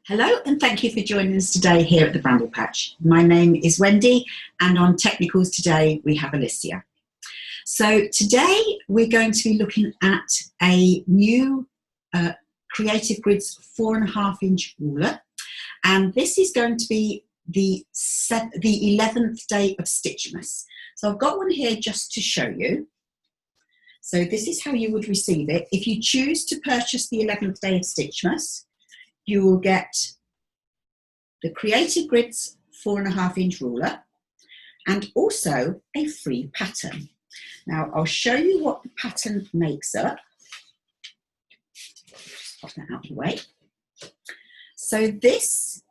Hello and thank you for joining us today here at the Bramble Patch. My name is Wendy and on Technicals today we have Alicia. So today we're going to be looking at a new Creative Grids 4.5-inch ruler, and this is going to be the 11th day of Stitchmas. So I've got one here just to show you. So this is how you would receive it. If you choose to purchase the 11th day of Stitchmas, you will get the Creative Grids 4.5-inch ruler and also a free pattern. Now I'll show you what the pattern makes up. Just pop that out of the way. So this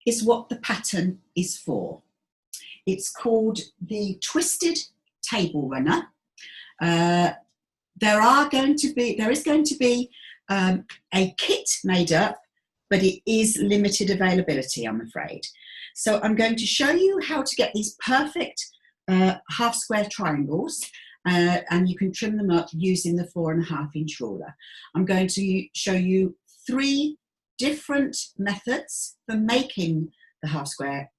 is what the pattern is for. It's called the Twisted Table Runner. There is going to be a kit made up, but it is limited availability, I'm afraid. So I'm going to show you how to get these perfect half square triangles, and you can trim them up using the 4.5-inch ruler. I'm going to show you 3 different methods for making the half square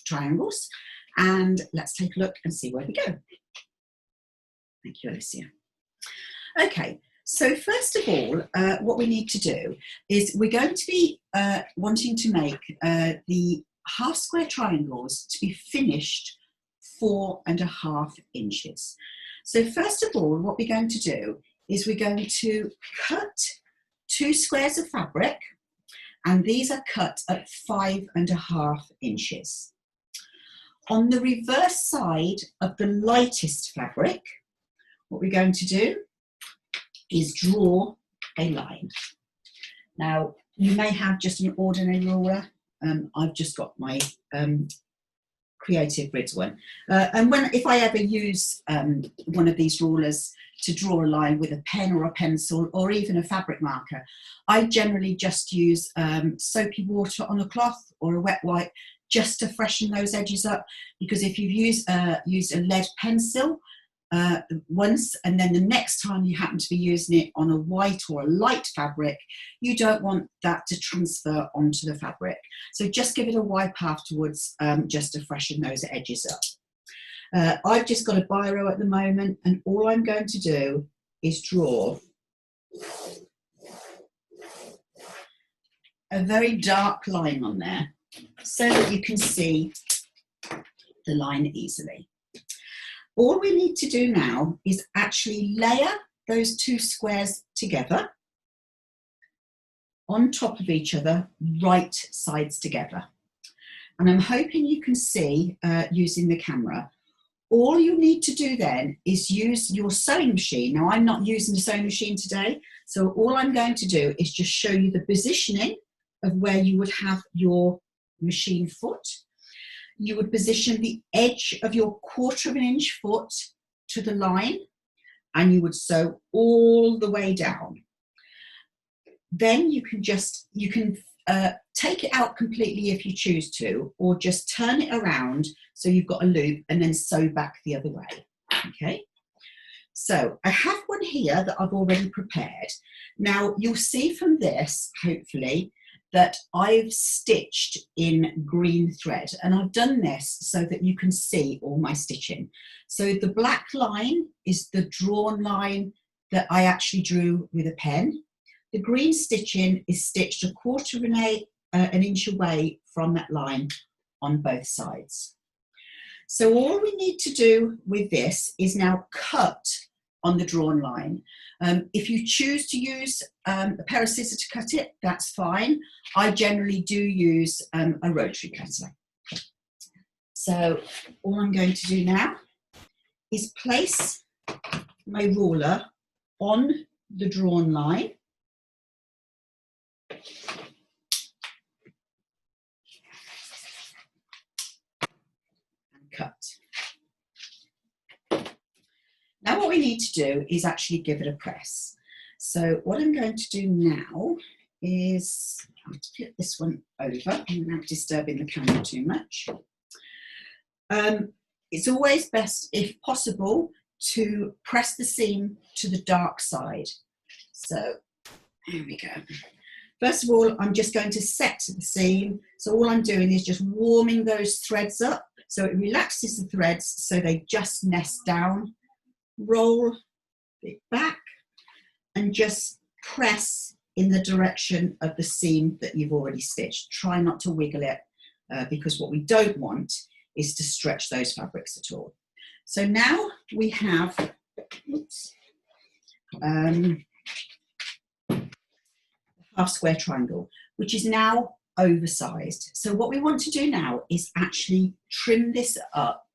triangles, and let's take a look and see where we go. Thank you, Alicia. Okay. So first of all, what we need to do is we're going to be wanting to make the half square triangles to be finished 4.5 inches. So first of all, what we're going to do is we're going to cut 2 squares of fabric, and these are cut at 5.5 inches. On the reverse side of the lightest fabric, what we're going to do is draw a line. Now, you may have just an ordinary ruler. I've just got my Creative Grids one. And if I ever use one of these rulers to draw a line with a pen or a pencil or even a fabric marker, I generally just use soapy water on a cloth or a wet wipe just to freshen those edges up, because if you've used a lead pencil once and then the next time you happen to be using it on a white or a light fabric, you don't want that to transfer onto the fabric. So just give it a wipe afterwards, just to freshen those edges up. I've just got a biro at the moment, and all I'm going to do is draw a very dark line on there so that you can see the line easily. All we need to do now is actually layer those 2 squares together on top of each other, right sides together. And I'm hoping you can see using the camera. All you need to do then is use your sewing machine. Now, I'm not using the sewing machine today, so all I'm going to do is just show you the positioning of where you would have your machine foot. You would position the edge of your 1/4 inch foot to the line, and you would sew all the way down. Then you can take it out completely if you choose to, or just turn it around so you've got a loop and then sew back the other way. Okay, so I have one here that I've already prepared. Now you'll see from this, hopefully, that I've stitched in green thread, and I've done this so that you can see all my stitching. So the black line is the drawn line that I actually drew with a pen. The green stitching is stitched 1/4 inch away from that line on both sides. So all we need to do with this is now cut on the drawn line. If you choose to use a pair of scissors to cut it, that's fine. I generally do use a rotary cutter. So all I'm going to do now is place my ruler on the drawn line and cut. Now what we need to do is actually give it a press. So what I'm going to do now is, I'll flip this one over, I'm not disturbing the camera too much. It's always best, if possible, to press the seam to the dark side. So here we go. First of all, I'm just going to set the seam. So all I'm doing is just warming those threads up so it relaxes the threads so they just nest down. Roll it back and just press in the direction of the seam that you've already stitched. Try not to wiggle it because what we don't want is to stretch those fabrics at all. So now we have, oops, half square triangle, which is now oversized. So what we want to do now is actually trim this up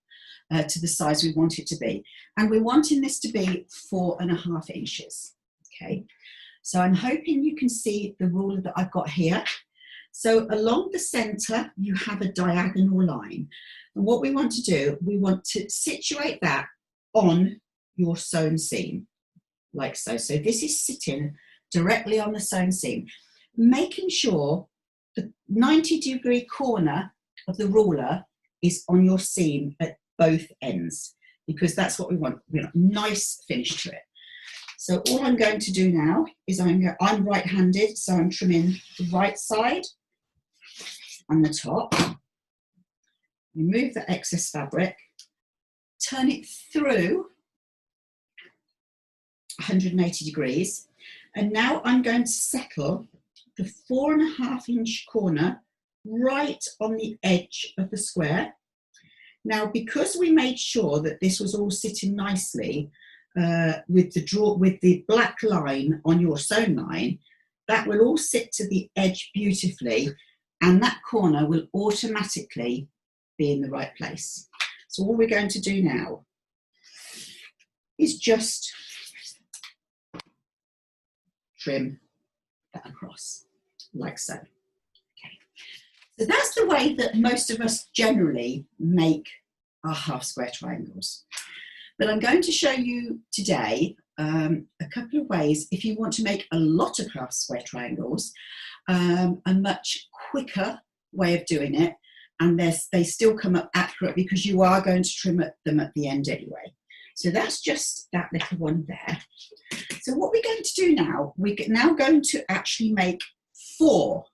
to the size we want it to be. And we're wanting this to be 4.5 inches, okay? So I'm hoping you can see the ruler that I've got here. So along the center, you have a diagonal line. And what we want to do, we want to situate that on your sewn seam, like so. So this is sitting directly on the sewn seam, making sure the 90-degree corner of the ruler is on your seam at both ends, because that's what we want. We want a nice finish to it. So all I'm going to do now is I'm right-handed, so I'm trimming the right side and the top. Remove the excess fabric, turn it through 180 degrees, and now I'm going to settle the 4.5 inch corner right on the edge of the square. Now, because we made sure that this was all sitting nicely with the black line on your sewn line, that will all sit to the edge beautifully, and that corner will automatically be in the right place. So all we're going to do now is just trim that across, like so. Okay. So that's the way that most of us generally make our half square triangles. But I'm going to show you today a couple of ways if you want to make a lot of half square triangles, a much quicker way of doing it, and they still come up accurate because you are going to trim them at the end anyway. So that's just that little one there. So what we're going to do now, we're now going to actually make 4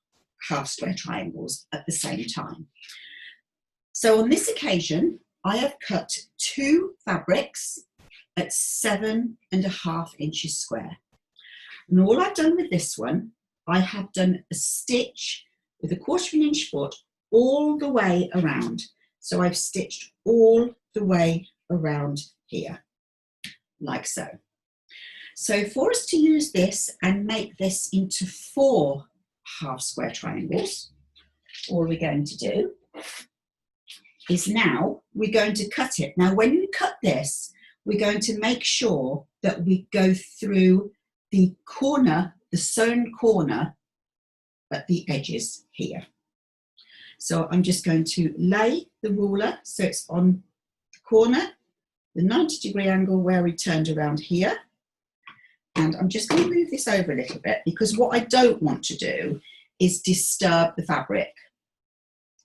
half square triangles at the same time. So on this occasion, I have cut 2 fabrics at 7.5 inches square. And all I've done with this one, I have done a stitch with a 1/4 inch foot all the way around. So I've stitched all the way around here, like so. So for us to use this and make this into 4 half square triangles, all we're going to do is now we're going to cut it. Now when you cut this, we're going to make sure that we go through the corner, the sewn corner at the edges here. So I'm just going to lay the ruler so it's on the corner, the 90-degree angle where we turned around here. And I'm just going to move this over a little bit because what I don't want to do is disturb the fabric.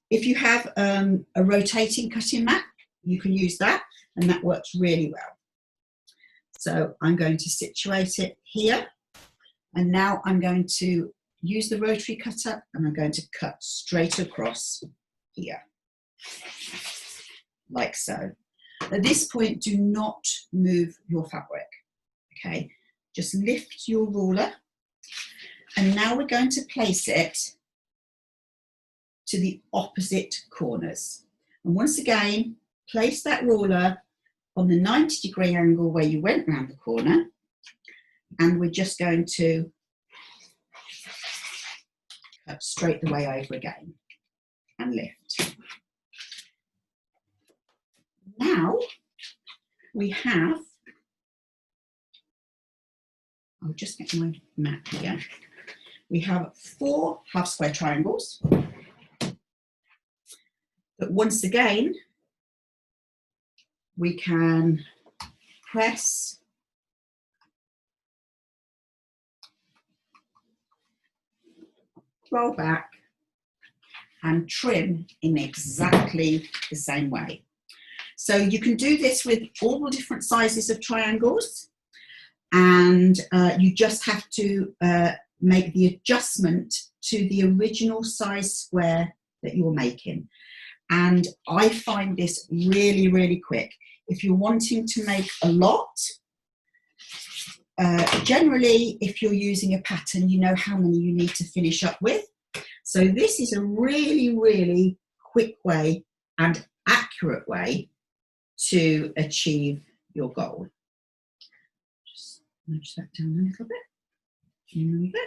If you have a rotating cutting mat, you can use that, and that works really well. So I'm going to situate it here, and now I'm going to use the rotary cutter and I'm going to cut straight across here, like so. At this point, do not move your fabric, okay? Just lift your ruler, and now we're going to place it to the opposite corners. And once again, place that ruler on the 90-degree angle where you went round the corner, and we're just going to cut straight the way over again and lift. Now we have, I'll just get my mat here. We have 4 half square triangles. But once again, we can press roll back and trim in exactly the same way. So you can do this with all the different sizes of triangles, and you just have to make the adjustment to the original size square that you're making. And I find this really, really quick. If you're wanting to make a lot, generally, if you're using a pattern, you know how many you need to finish up with. So this is a really, really quick way and accurate way to achieve your goal. Just nudge that down a little bit. Here we go.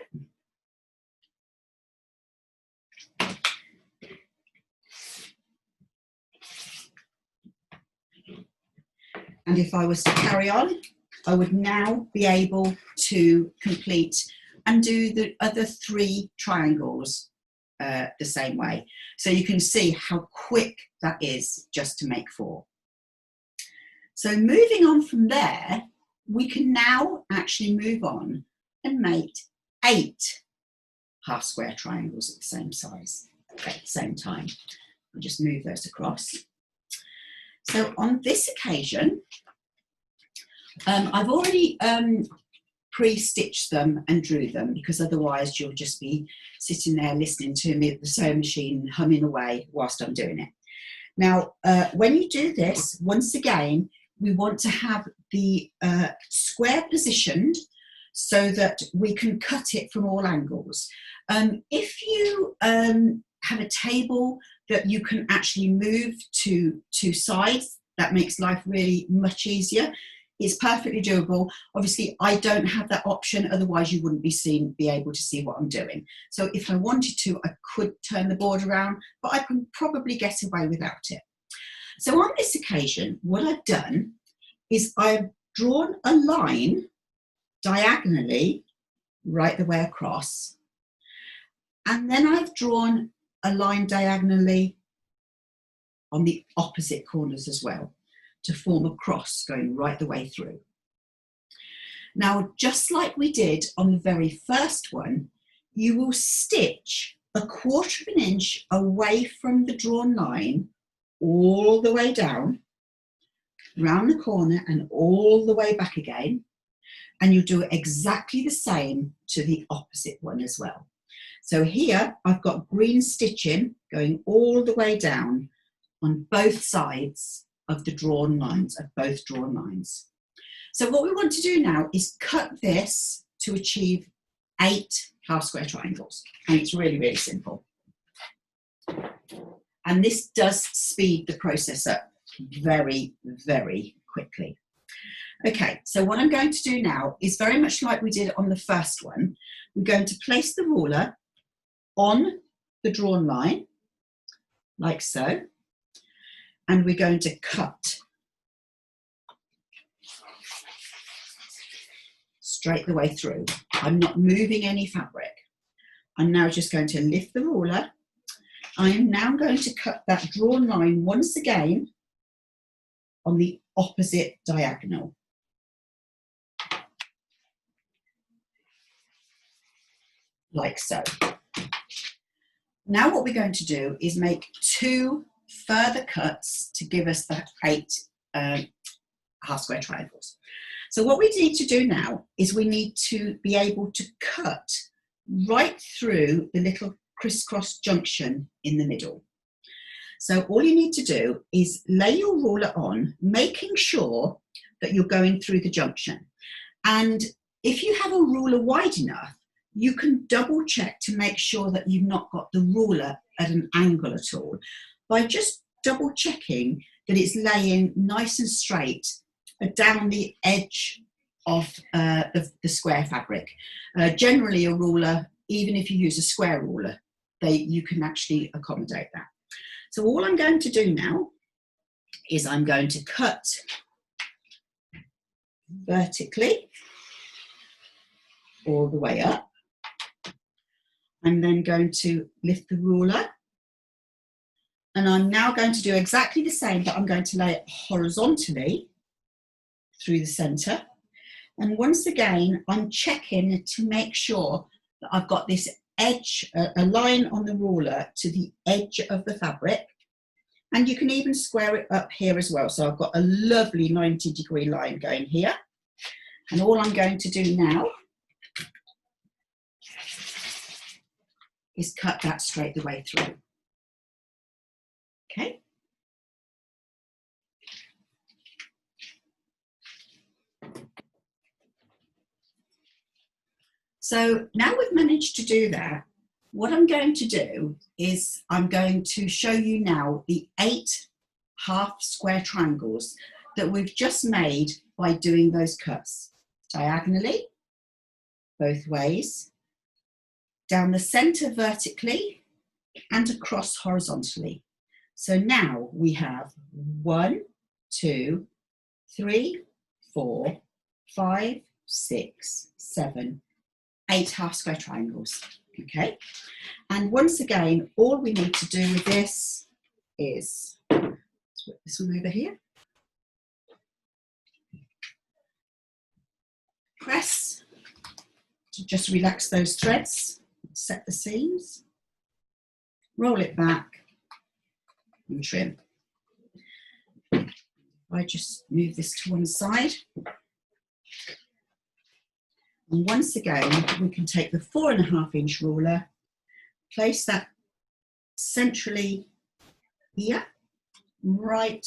And if I was to carry on, I would now be able to complete and do the other 3 triangles the same way. So you can see how quick that is just to make 4. So moving on from there, we can now actually move on and make 8 half square triangles at the same size, at the same time. I'll just move those across. So on this occasion, I've already pre-stitched them and drew them, because otherwise you'll just be sitting there listening to me at the sewing machine humming away whilst I'm doing it. Now, when you do this, once again, we want to have the square positioned so that we can cut it from all angles. If you have a table that you can actually move to 2 sides, that makes life really much easier. It's perfectly doable. Obviously, I don't have that option, otherwise you wouldn't be able to see what I'm doing. So if I wanted to, I could turn the board around, but I can probably get away without it. So on this occasion, what I've done is I've drawn a line diagonally right the way across, and then I've drawn a line diagonally on the opposite corners as well, to form a cross going right the way through. Now, just like we did on the very first one, you will stitch 1/4 inch away from the drawn line all the way down, round the corner and all the way back again. And you do exactly the same to the opposite one as well. So here I've got green stitching going all the way down on both sides of the drawn lines, of both drawn lines. So what we want to do now is cut this to achieve 8 half square triangles. And it's really, really simple. And this does speed the process up very, very quickly. Okay, so what I'm going to do now is very much like we did on the first one. We're going to place the ruler on the drawn line, like so. And we're going to cut straight the way through. I'm not moving any fabric. I'm now just going to lift the ruler. I am now going to cut that drawn line once again on the opposite diagonal. Like so. Now what we're going to do is make 2 further cuts to give us the 8 half square triangles. So what we need to do now is we need to be able to cut right through the little crisscross junction in the middle. So all you need to do is lay your ruler on, making sure that you're going through the junction. And if you have a ruler wide enough, you can double check to make sure that you've not got the ruler at an angle at all, by just double checking that it's laying nice and straight down the edge of the square fabric. Generally a ruler, even if you use a square ruler, you can actually accommodate that. So all I'm going to do now is I'm going to cut vertically all the way up. I'm then going to lift the ruler, and I'm now going to do exactly the same, but I'm going to lay it horizontally through the centre. And once again, I'm checking to make sure that I've got this edge, a line on the ruler to the edge of the fabric. And you can even square it up here as well. So I've got a lovely 90-degree line going here. And all I'm going to do now is cut that straight the way through. Okay. So now we've managed to do that, what I'm going to do is I'm going to show you now the 8 half square triangles that we've just made by doing those cuts diagonally, both ways, down the center vertically, and across horizontally. So now we have 1, 2, 3, 4, 5, 6, 7, 8 half square triangles. Okay, and once again, all we need to do with this is, let's put this one over here, press to just relax those threads, set the seams, roll it back and trim. I just move this to one side. And once again, we can take the 4.5-inch ruler, place that centrally here, right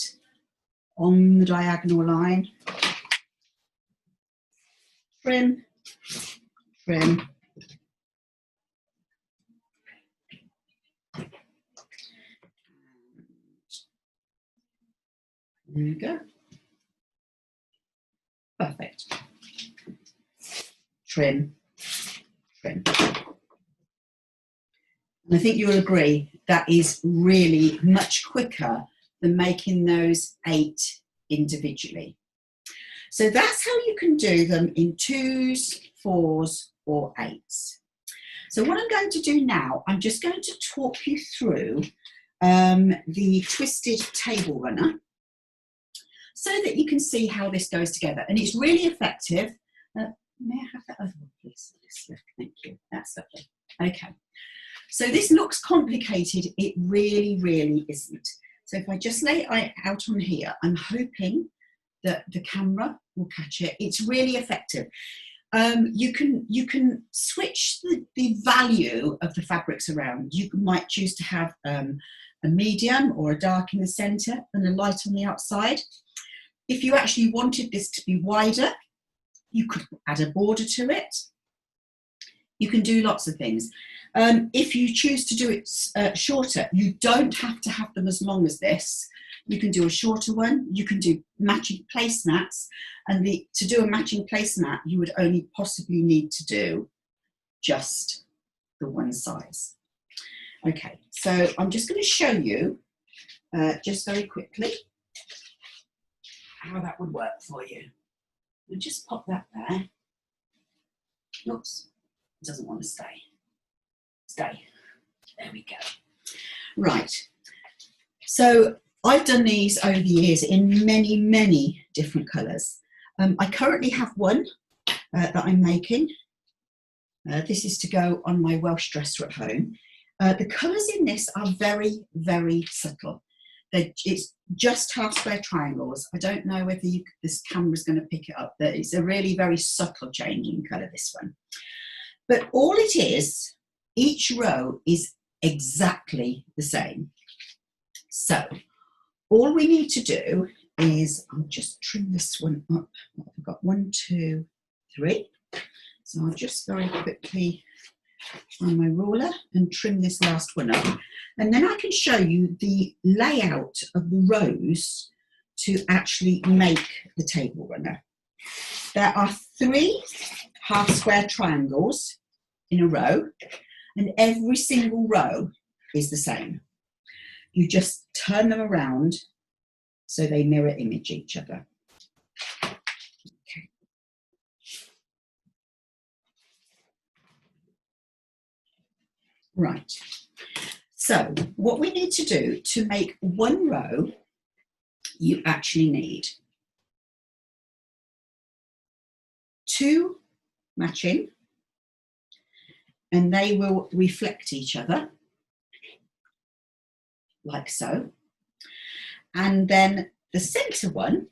on the diagonal line, trim, trim, there we go. Perfect. Trim, trim. And I think you'll agree that is really much quicker than making those 8 individually. So that's how you can do them in 2s, 4s, or 8s. So what I'm going to do now, I'm just going to talk you through the twisted table runner so that you can see how this goes together. And it's really effective. May I have that other one, please? Thank you. That's lovely. Okay. So this looks complicated. It really, really isn't. So if I just lay it out on here, I'm hoping that the camera will catch it. It's really effective. You can switch the value of the fabrics around. You might choose to have a medium or a dark in the centre and a light on the outside. If you actually wanted this to be wider, you could add a border to it. You can do lots of things. If you choose to do it shorter, you don't have to have them as long as this. You can do a shorter one. You can do matching placemats. And to do a matching placemat, you would only possibly need to do just the one size. Okay, so I'm just going to show you just very quickly how that would work for you. We'll just pop that there. Oops, it doesn't want to stay. Stay. There we go. Right. So I've done these over the years in many, many different colours. I currently have one that I'm making. This is to go on my Welsh dresser at home. The colours in this are very, very subtle. It's just half square triangles. I don't know whether this camera's going to pick it up. It's a really very subtle change in colour, this one. But all it is, each row is exactly the same. So all we need to do is, I'll just trim this one up. I've got 1, 2, 3. So I'll just very quickly on my ruler and trim this last one up. And then I can show you the layout of the rows to actually make the table runner. There are 3 half square triangles in a row, and every single row is the same. You just turn them around so they mirror image each other. Okay. Right. So what we need to do to make one row, you actually need 2 matching, and they will reflect each other, like so. And then the centre one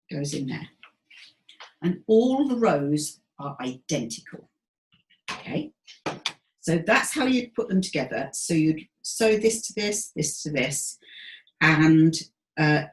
goes in there. And all the rows are identical. Okay, so that's how you'd put them together. So you'd sew this to this, this to this, and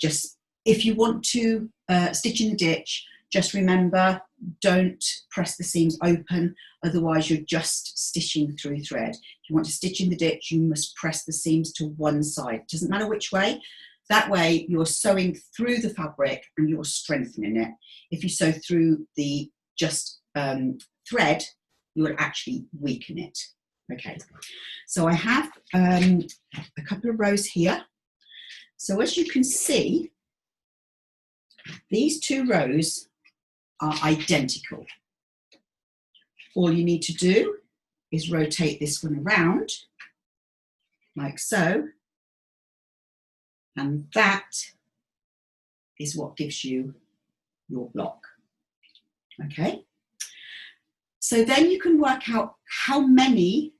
just if you want to stitch in the ditch, just remember, don't press the seams open, otherwise you're just stitching through thread. If you want to stitch in the ditch, you must press the seams to one side. It doesn't matter which way. That way you're sewing through the fabric and you're strengthening it. If you sew through the just thread, you will actually weaken it. Okay, so I have a couple of rows here. So as you can see, these two rows are identical. All you need to do is rotate this one around, like so, and that is what gives you your block. Okay, so then you can work out how many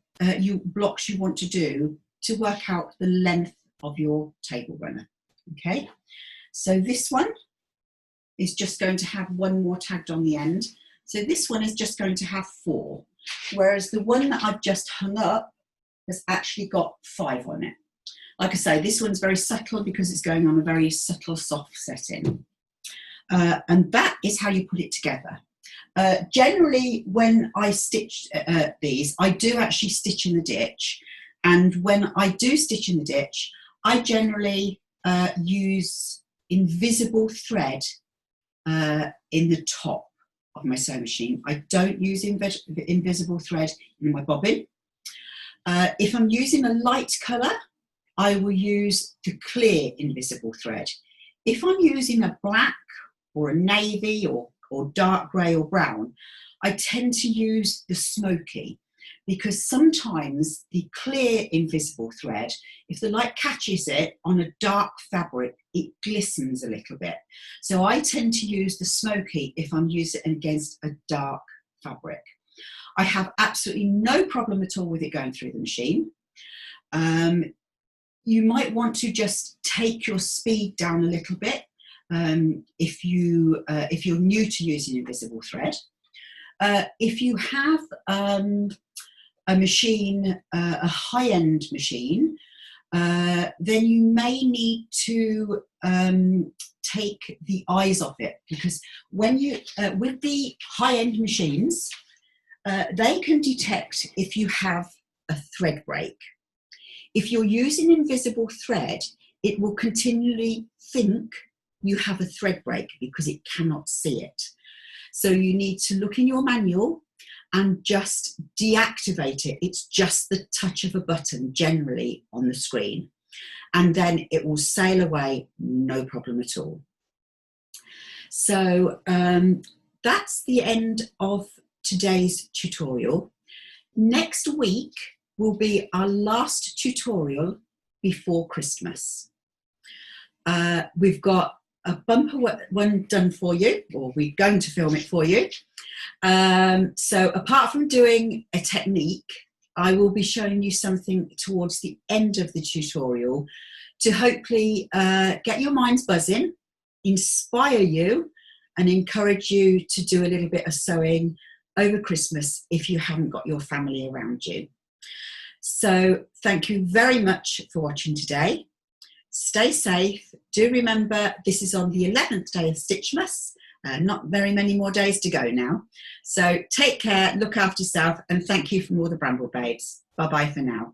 blocks you want to do to work out the length of your table runner. Okay, so this one is just going to have one more tagged on the end. So this one is just going to have 4, whereas the one that I've just hung up has actually got 5 on it. Like I say, this one's very subtle because it's going on a very subtle soft setting. And that is how you put it together. Generally, when I stitch these, I do actually stitch in the ditch. And when I do stitch in the ditch, I generally use invisible thread in the top of my sewing machine. I don't use invisible thread in my bobbin. If I'm using a light colour, I will use the clear invisible thread. If I'm using a black or a navy or dark grey or brown, I tend to use the smoky, because sometimes the clear invisible thread, if the light catches it on a dark fabric, it glistens a little bit. So I tend to use the smoky if I'm using it against a dark fabric. I have absolutely no problem at all with it going through the machine. You might want to just take your speed down a little bit if you're new to using invisible thread. If you have a machine, a high-end machine, then you may need to take the eyes off it, because when you with the high-end machines, they can detect if you have a thread break. If you're using invisible thread, it will continually think you have a thread break because it cannot see it. So you need to look in your manual and just deactivate it. It's just the touch of a button generally on the screen, and then it will sail away, no problem at all. So that's the end of today's tutorial. Next week will be our last tutorial before Christmas. We've got a bumper one done for you, or we're going to film it for you. So apart from doing a technique, I will be showing you something towards the end of the tutorial to hopefully get your minds buzzing, inspire you, and encourage you to do a little bit of sewing over Christmas if you haven't got your family around you. So thank you very much for watching today. Stay safe. Do remember this is on the 11th day of Stitchmas. Not very many more days to go now. So take care, look after yourself, and thank you from all the Bramble Babes. Bye-bye for now.